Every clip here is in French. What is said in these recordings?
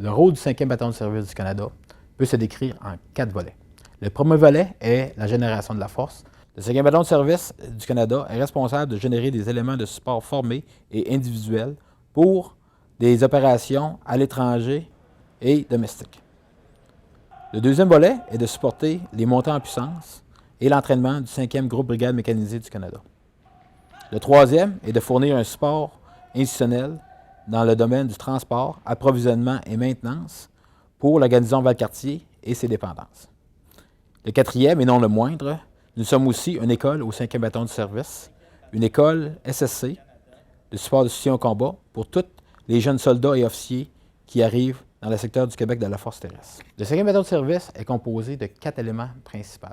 Le rôle du 5e bataillon de service du Canada peut se décrire en 4 volets. Le premier volet est la génération de la force. Le 5e bataillon de service du Canada est responsable de générer des éléments de support formés et individuels pour des opérations à l'étranger et domestiques. Le deuxième volet est de supporter les montées en puissance et l'entraînement du 5e groupe brigade mécanisée du Canada. Le troisième est de fournir un support institutionnel dans le domaine du transport, approvisionnement et maintenance pour la garnison Valcartier et ses dépendances. Le quatrième, et non le moindre, nous sommes aussi une école au 5e bataillon de service, une école SSC, de support de soutien au combat pour tous les jeunes soldats et officiers qui arrivent dans le secteur du Québec de la force terrestre. Le 5e bataillon de service est composé de 4 éléments principaux.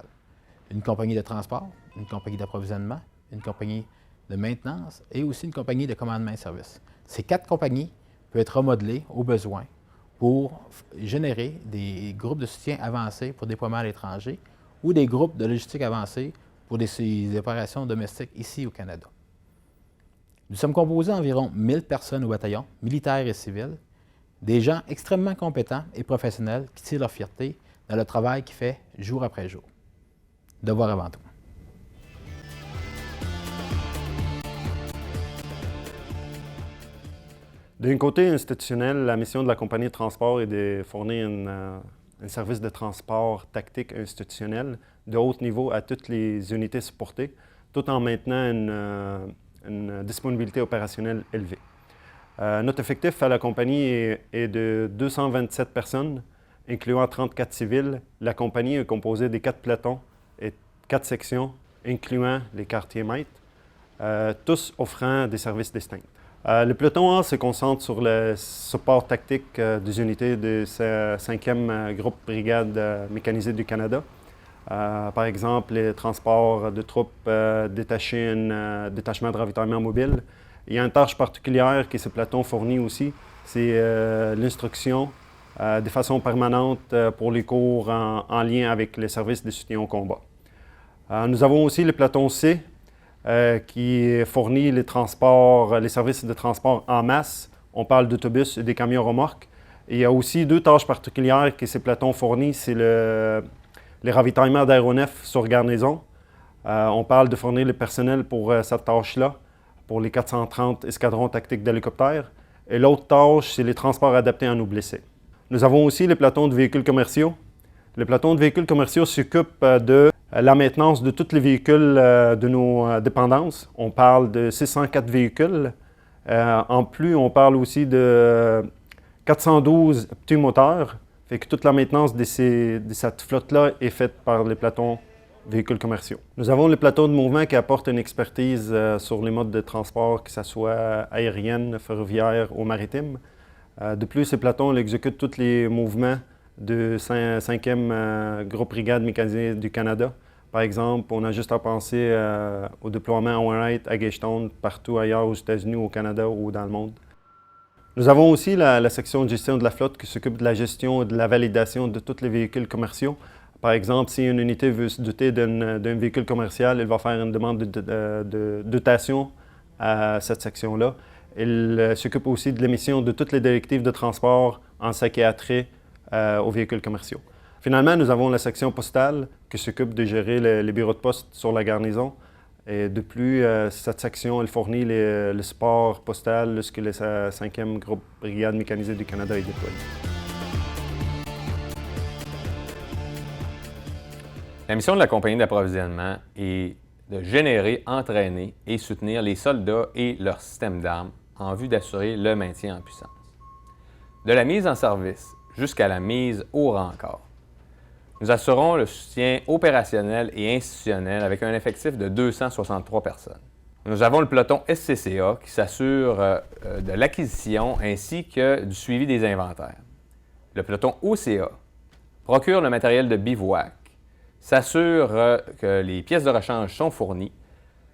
Une compagnie de transport, une compagnie d'approvisionnement, une compagnie de maintenance et aussi une compagnie de commandement et service. Ces 4 compagnies peuvent être remodelées au besoin pour générer des groupes de soutien avancés pour déploiement à l'étranger ou des groupes de logistique avancés pour des opérations domestiques ici au Canada. Nous sommes composés d'environ 1000 personnes au bataillon, militaires et civils, des gens extrêmement compétents et professionnels qui tirent leur fierté dans le travail qu'ils font jour après jour. Devoir avant tout. D'un côté institutionnel, la mission de la compagnie de transport est de fournir un service de transport tactique institutionnel de haut niveau à toutes les unités supportées, tout en maintenant une disponibilité opérationnelle élevée. Notre effectif à la compagnie est de 227 personnes, incluant 34 civils. La compagnie est composée des 4 pelotons et 4 sections, incluant les quartiers-maîtres, tous offrant des services distincts. Le peloton A se concentre sur le support tactique des unités de ce 5e groupe brigade mécanisée du Canada. Par exemple, les transports de troupes détachés, un détachement de ravitaillement mobile. Il y a une tâche particulière que ce peloton fournit aussi, c'est l'instruction de façon permanente pour les cours en lien avec les services de soutien au combat. Nous avons aussi le peloton C, qui fournit les services de transport en masse. On parle d'autobus et des camions remorques. Et il y a aussi 2 tâches particulières que ces pelotons fournissent, c'est les ravitaillements d'aéronefs sur garnison. On parle de fournir le personnel pour cette tâche-là, pour les 430 escadrons tactiques d'hélicoptères. Et l'autre tâche, c'est les transports adaptés en eau blessés. Nous avons aussi les pelotons de véhicules commerciaux. Le peloton de véhicules commerciaux s'occupe de la maintenance de tous les véhicules de nos dépendances. On parle de 604 véhicules. En plus, on parle aussi de 412 petits moteurs. Fait que toute la maintenance de cette flotte-là est faite par les pelotons véhicules commerciaux. Nous avons le peloton de mouvement qui apporte une expertise sur les modes de transport, que ce soit aérienne, ferroviaire ou maritime. De plus, ce peloton exécute tous les mouvements du 5e groupe brigade mécanisée du Canada. Par exemple, on a juste à penser au déploiement à Wainwright, à Gagetown, partout ailleurs aux États-Unis, au Canada ou dans le monde. Nous avons aussi la section de gestion de la flotte qui s'occupe de la gestion et de la validation de tous les véhicules commerciaux. Par exemple, si une unité veut se doter d'un véhicule commercial, elle va faire une demande de dotation à cette section-là. Elle s'occupe aussi de l'émission de toutes les directives de transport en ce qui a trait aux véhicules commerciaux. Finalement, nous avons la section postale qui s'occupe de gérer les bureaux de poste sur la garnison. Et de plus, cette section, elle fournit le support postal lorsque le 5e groupe brigade mécanisée du Canada est déployé. La mission de la compagnie d'approvisionnement est de générer, entraîner et soutenir les soldats et leurs systèmes d'armes en vue d'assurer le maintien en puissance. De la mise en service jusqu'à la mise au rencard. Nous assurons le soutien opérationnel et institutionnel avec un effectif de 263 personnes. Nous avons le peloton SCCA qui s'assure de l'acquisition ainsi que du suivi des inventaires. Le peloton OCA procure le matériel de bivouac, s'assure que les pièces de rechange sont fournies,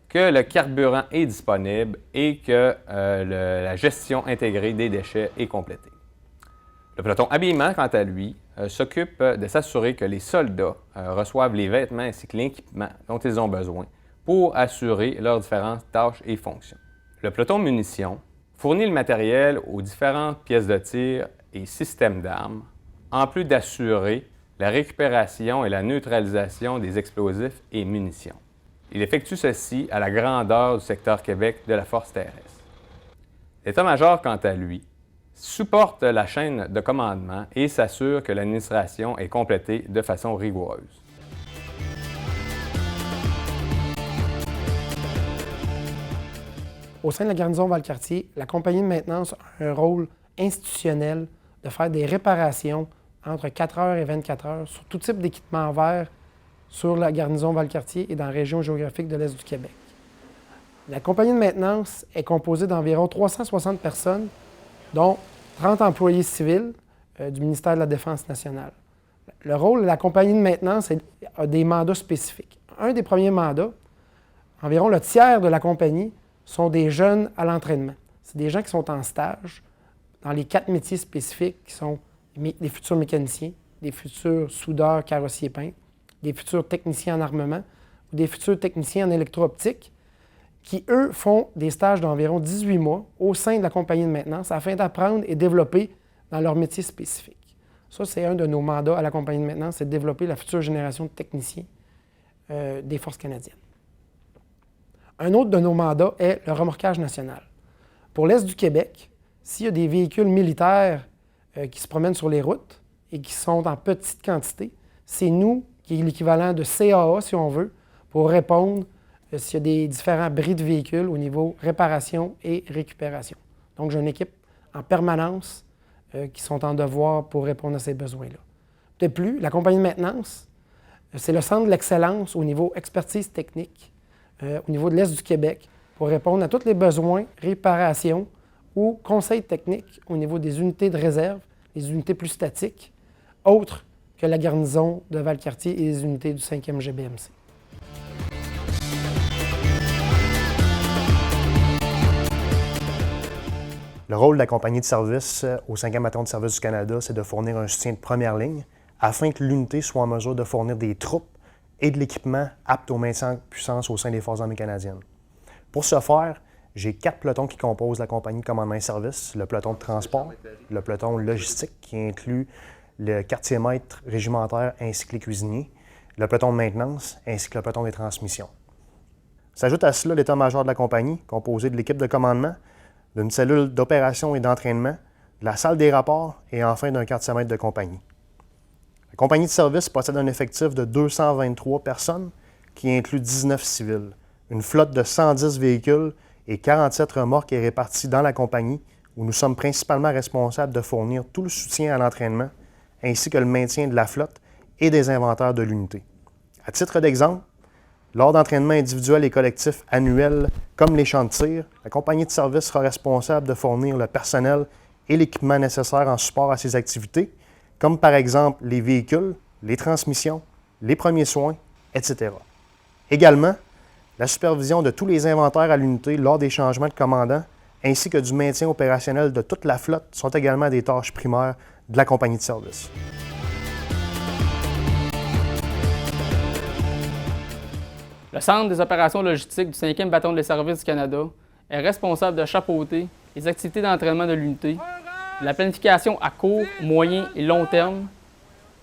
que le carburant est disponible et que la gestion intégrée des déchets est complétée. Le peloton habillement, quant à lui, s'occupe de s'assurer que les soldats reçoivent les vêtements ainsi que l'équipement dont ils ont besoin pour assurer leurs différentes tâches et fonctions. Le peloton munitions fournit le matériel aux différentes pièces de tir et systèmes d'armes, en plus d'assurer la récupération et la neutralisation des explosifs et munitions. Il effectue ceci à la grandeur du secteur Québec de la Force terrestre. L'état-major, quant à lui, supporte la chaîne de commandement et s'assure que l'administration est complétée de façon rigoureuse. Au sein de la garnison Valcartier, la compagnie de maintenance a un rôle institutionnel de faire des réparations entre 4 heures et 24 heures sur tout type d'équipement vert sur la garnison Valcartier et dans la région géographique de l'Est du Québec. La compagnie de maintenance est composée d'environ 360 personnes, dont 30 employés civils du ministère de la Défense nationale. Le rôle de la compagnie de maintenance a des mandats spécifiques. Un des premiers mandats, environ le tiers de la compagnie, sont des jeunes à l'entraînement. C'est des gens qui sont en stage dans les 4 métiers spécifiques qui sont des futurs mécaniciens, des futurs soudeurs, carrossiers peintres, des futurs techniciens en armement ou des futurs techniciens en électro-optique qui, eux, font des stages d'environ 18 mois au sein de la compagnie de maintenance afin d'apprendre et développer dans leur métier spécifique. Ça, c'est un de nos mandats à la compagnie de maintenance, c'est de développer la future génération de techniciens des Forces canadiennes. Un autre de nos mandats est le remorquage national. Pour l'Est du Québec, s'il y a des véhicules militaires qui se promènent sur les routes et qui sont en petite quantité, c'est nous qui est l'équivalent de CAA, si on veut, pour répondre s'il y a des différents bris de véhicules au niveau réparation et récupération. Donc, j'ai une équipe en permanence qui sont en devoir pour répondre à ces besoins-là. De plus, la compagnie de maintenance, c'est le centre de l'excellence au niveau expertise technique, au niveau de l'Est du Québec, pour répondre à tous les besoins, réparations ou conseils techniques au niveau des unités de réserve, les unités plus statiques, autres que la garnison de Valcartier et les unités du 5e GBMC. Le rôle de la compagnie de service au 5e bataillon de service du Canada, c'est de fournir un soutien de première ligne afin que l'unité soit en mesure de fournir des troupes et de l'équipement apte au maintien en puissance au sein des Forces armées canadiennes. Pour ce faire, j'ai 4 pelotons qui composent la compagnie de commandement et service, le peloton de transport, le peloton logistique qui inclut le quartier-maître régimentaire ainsi que les cuisiniers, le peloton de maintenance ainsi que le peloton des transmissions. S'ajoute à cela l'état-major de la compagnie, composé de l'équipe de commandement, d'une cellule d'opération et d'entraînement, de la salle des rapports et enfin d'un quartier-maître de compagnie. La compagnie de service possède un effectif de 223 personnes qui inclut 19 civils, une flotte de 110 véhicules et 47 remorques est répartie dans la compagnie où nous sommes principalement responsables de fournir tout le soutien à l'entraînement ainsi que le maintien de la flotte et des inventaires de l'unité. À titre d'exemple, lors d'entraînements individuels et collectifs annuels comme les champs de tir, la compagnie de service sera responsable de fournir le personnel et l'équipement nécessaire en support à ces activités, comme par exemple les véhicules, les transmissions, les premiers soins, etc. Également, la supervision de tous les inventaires à l'unité lors des changements de commandant, ainsi que du maintien opérationnel de toute la flotte sont également des tâches primaires de la compagnie de service. Le Centre des opérations logistiques du 5e bataillon des services du Canada est responsable de chapeauter les activités d'entraînement de l'unité, la planification à court, moyen et long terme,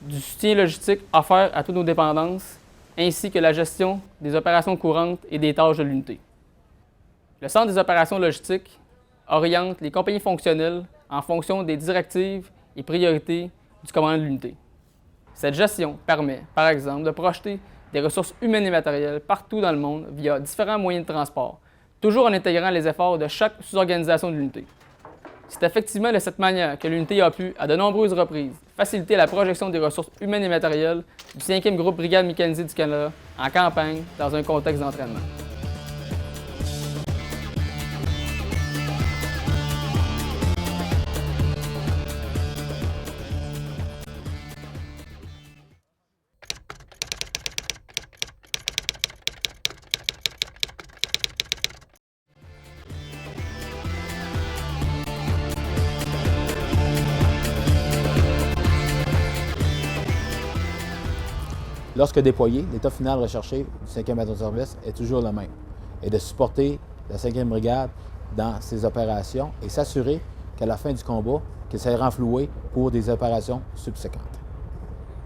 du soutien logistique offert à toutes nos dépendances, ainsi que la gestion des opérations courantes et des tâches de l'unité. Le Centre des opérations logistiques oriente les compagnies fonctionnelles en fonction des directives et priorités du commandant de l'unité. Cette gestion permet, par exemple, de projeter des ressources humaines et matérielles partout dans le monde via différents moyens de transport, toujours en intégrant les efforts de chaque sous-organisation de l'unité. C'est effectivement de cette manière que l'unité a pu, à de nombreuses reprises, faciliter la projection des ressources humaines et matérielles du 5e groupe Brigade mécanisée du Canada en campagne dans un contexte d'entraînement. Lorsque déployé, l'état final recherché du 5e bataillon de service est toujours le même, et de supporter la 5e brigade dans ses opérations et s'assurer qu'à la fin du combat, qui s'est renfloué pour des opérations subséquentes.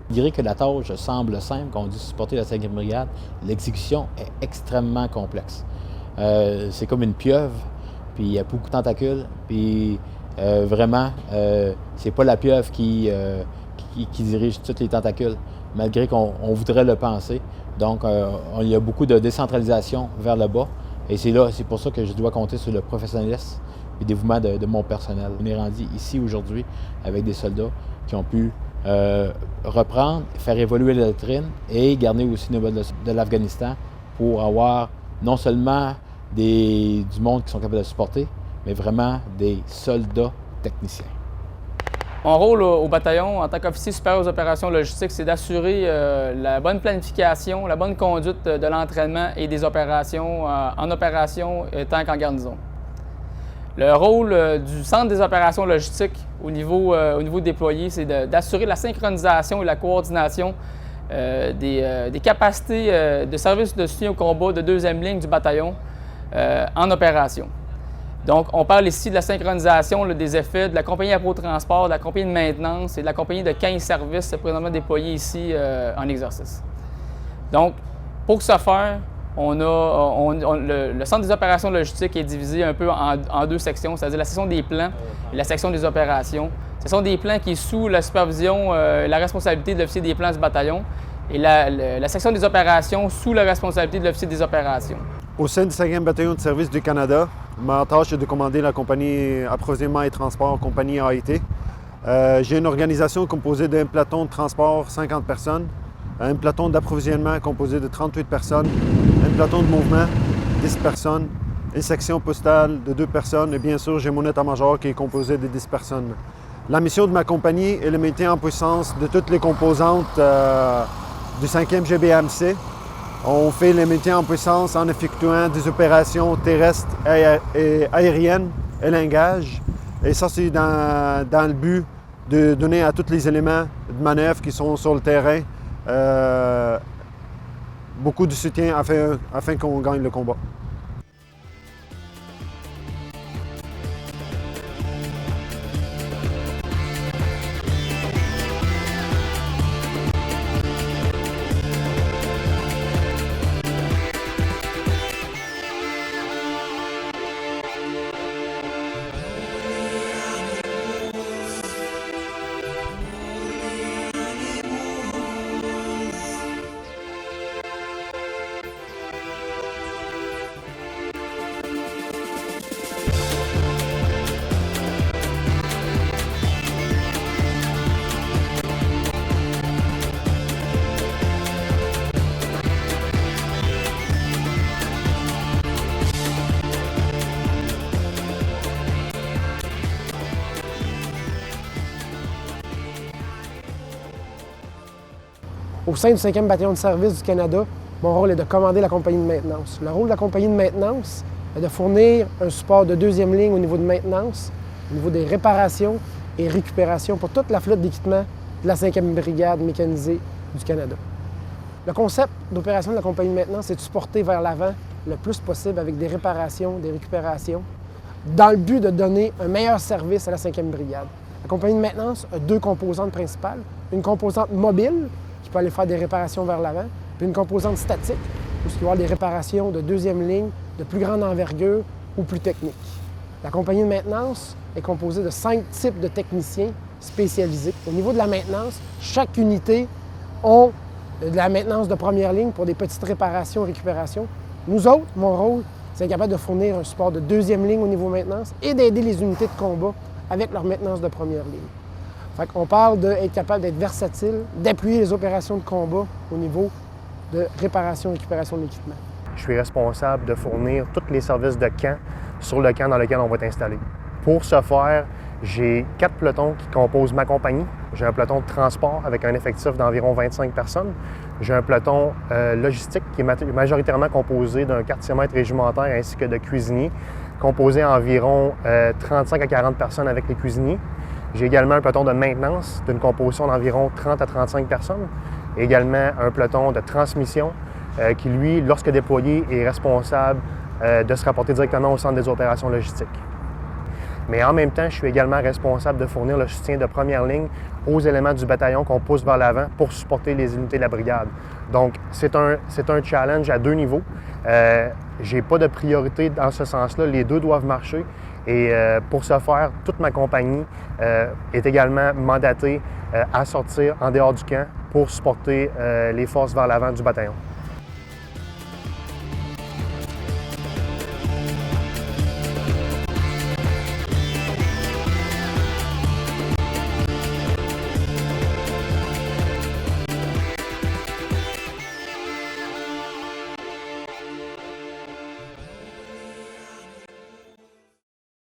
Malgré que la tâche semble simple, qu'on dit supporter la 5e brigade, l'exécution est extrêmement complexe. C'est comme une pieuvre, puis il y a beaucoup de tentacules, puis vraiment, c'est pas la pieuvre qui dirige tous les tentacules, malgré qu'on voudrait le penser. Donc, il y a beaucoup de décentralisation vers le bas, et c'est pour ça que je dois compter sur le professionnalisme et le dévouement de mon personnel. On est rendu ici aujourd'hui avec des soldats qui ont pu reprendre, faire évoluer la doctrine et garder aussi le niveau de l'Afghanistan pour avoir non seulement du monde qui sont capables de supporter, mais vraiment des soldats techniciens. Mon rôle au bataillon en tant qu'officier supérieur aux opérations logistiques, c'est d'assurer la bonne planification, la bonne conduite de l'entraînement et des opérations en opération tant qu'en garnison. Le rôle du centre des opérations logistiques au niveau déployé, c'est d'assurer la synchronisation et la coordination des capacités de service de soutien au combat de 2e ligne du bataillon en opération. Donc, on parle ici de la synchronisation des effets de la compagnie Appro-Transport, de la compagnie de maintenance et de la compagnie de 15 services présentement déployés ici en exercice. Donc, pour ce faire, le centre des opérations logistiques est divisé un peu en 2 sections, c'est-à-dire la section des plans et la section des opérations. Ce sont des plans qui est sous la supervision et la responsabilité de l'officier des plans du bataillon et la section des opérations sous la responsabilité de l'officier des opérations. Au sein du 5e bataillon de service du Canada, ma tâche est de commander la compagnie approvisionnement et transport, compagnie AIT. J'ai une organisation composée d'un peloton de transport, 50 personnes, un peloton d'approvisionnement composé de 38 personnes, un peloton de mouvement, 10 personnes, une section postale de 2 personnes et bien sûr, j'ai mon état-major qui est composé de 10 personnes. La mission de ma compagnie est le maintien en puissance de toutes les composantes du 5e GBAMC. On fait le maintien en puissance en effectuant des opérations terrestres et aériennes et langage. Et ça, c'est dans le but de donner à tous les éléments de manœuvre qui sont sur le terrain beaucoup de soutien afin qu'on gagne le combat. Au sein du 5e bataillon de service du Canada, mon rôle est de commander la compagnie de maintenance. Le rôle de la compagnie de maintenance est de fournir un support de 2e ligne au niveau de maintenance, au niveau des réparations et récupérations pour toute la flotte d'équipement de la 5e brigade mécanisée du Canada. Le concept d'opération de la compagnie de maintenance est de supporter vers l'avant le plus possible avec des réparations, des récupérations, dans le but de donner un meilleur service à la 5e brigade. La compagnie de maintenance a 2 composantes principales. Une composante mobile, qui peut aller faire des réparations vers l'avant, puis une composante statique, où il va y avoir des réparations de 2e ligne, de plus grande envergure ou plus techniques. La compagnie de maintenance est composée de 5 types de techniciens spécialisés. Au niveau de la maintenance, chaque unité a de la maintenance de première ligne pour des petites réparations et récupérations. Nous autres, mon rôle, c'est être capable de fournir un support de 2e ligne au niveau maintenance et d'aider les unités de combat avec leur maintenance de première ligne. Fait qu'on parle d'être capable d'être versatile, d'appuyer les opérations de combat au niveau de réparation et récupération de l'équipement. Je suis responsable de fournir tous les services de camp sur le camp dans lequel on va être installé. Pour ce faire, j'ai 4 pelotons qui composent ma compagnie. J'ai un peloton de transport avec un effectif d'environ 25 personnes. J'ai un peloton logistique qui est majoritairement composé d'un quartier-maître régimentaire ainsi que de cuisiniers, composé environ 35 à 40 personnes avec les cuisiniers. J'ai également un peloton de maintenance d'une composition d'environ 30 à 35 personnes. Et également un peloton de transmission qui, lui, lorsque déployé, est responsable de se rapporter directement au centre des opérations logistiques. Mais en même temps, je suis également responsable de fournir le soutien de première ligne aux éléments du bataillon qu'on pousse vers l'avant pour supporter les unités de la brigade. Donc, c'est un challenge à 2 niveaux. Je n'ai pas de priorité dans ce sens-là. Les deux doivent marcher. Et pour ce faire, toute ma compagnie est également mandatée à sortir en dehors du camp pour supporter les forces vers l'avant du bataillon.